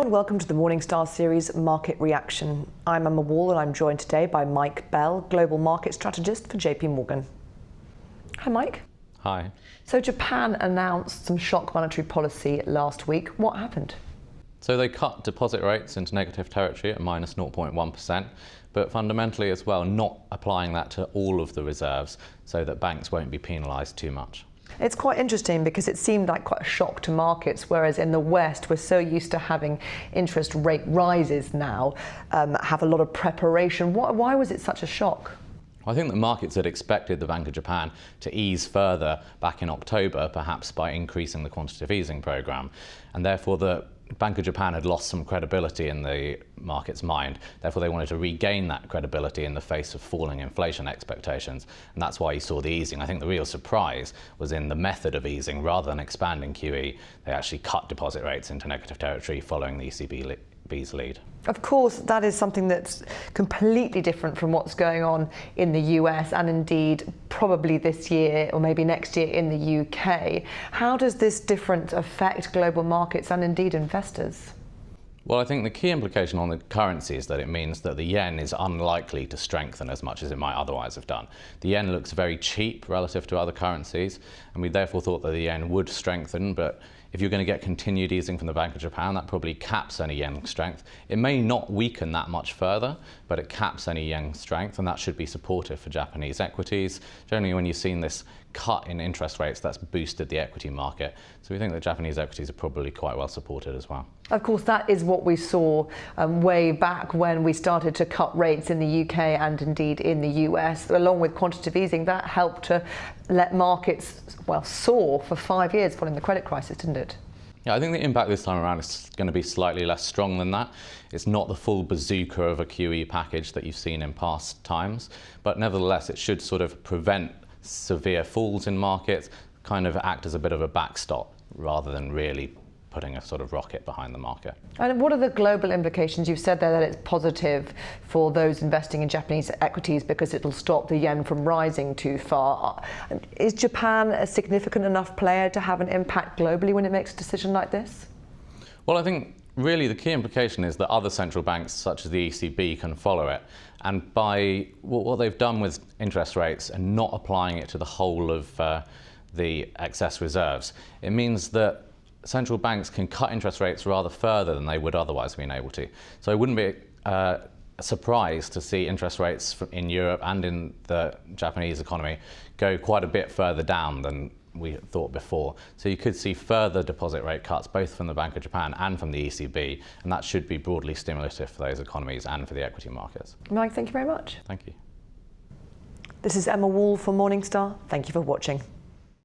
and welcome to the Morningstar series Market Reaction. I'm Emma Wall and I'm joined today by Mike Bell, Global Market Strategist for JP Morgan. Hi Mike. Hi. So Japan announced some shock monetary policy last week. What happened? So they cut deposit rates into negative territory at minus 0.1%, but fundamentally as well not applying that to all of the reserves so that banks won't be penalised too much. It's quite interesting because it seemed like quite a shock to markets, whereas in the West we're so used to having interest rate rises now, have a lot of preparation. Why was it such a shock? I think the markets had expected the Bank of Japan to ease further back in October, perhaps by increasing the quantitative easing programme, and therefore the Bank of Japan had lost some credibility in the market's mind. Therefore, they wanted to regain that credibility in the face of falling inflation expectations, and that's why you saw the easing. I think the real surprise was in the method of easing. Rather than expanding QE, they actually cut deposit rates into negative territory following the ECB's lead. Of course, that is something that's completely different from what's going on in the US and indeed probably this year or maybe next year in the UK. How does this difference affect global markets and indeed investors? Well, I think the key implication on the currency is that it means that the yen is unlikely to strengthen as much as it might otherwise have done. The yen looks very cheap relative to other currencies, and we therefore thought that the yen would strengthen, but if you're going to get continued easing from the Bank of Japan, that probably caps any yen strength. It may not weaken that much further, but it caps any yen strength, and that should be supportive for Japanese equities. Generally, when you've seen this cut in interest rates, that's boosted the equity market. So we think that Japanese equities are probably quite well supported as well. Of course, that is what we saw way back when we started to cut rates in the UK and indeed in the US. Along with quantitative easing, that helped to let markets, well, soar for 5 years following the credit crisis, didn't it? Yeah, I think the impact this time around is going to be slightly less strong than that. It's not the full bazooka of a QE package that you've seen in past times, but nevertheless, it should sort of prevent severe falls in markets, kind of act as a bit of a backstop rather than really putting a sort of rocket behind the market. And what are the global implications? You've said there that it's positive for those investing in Japanese equities because it'll stop the yen from rising too far. Is Japan a significant enough player to have an impact globally when it makes a decision like this? Well, I think really the key implication is that other central banks such as the ECB can follow it. And by what they've done with interest rates and not applying it to the whole of the excess reserves, it means that central banks can cut interest rates rather further than they would otherwise have been able to. So it wouldn't be surprised to see interest rates in Europe and in the Japanese economy go quite a bit further down than we thought before. So you could see further deposit rate cuts both from the Bank of Japan and from the ECB, and that should be broadly stimulative for those economies and for the equity markets. Mike, thank you very much. Thank you. This is Emma Wall for Morningstar. Thank you for watching.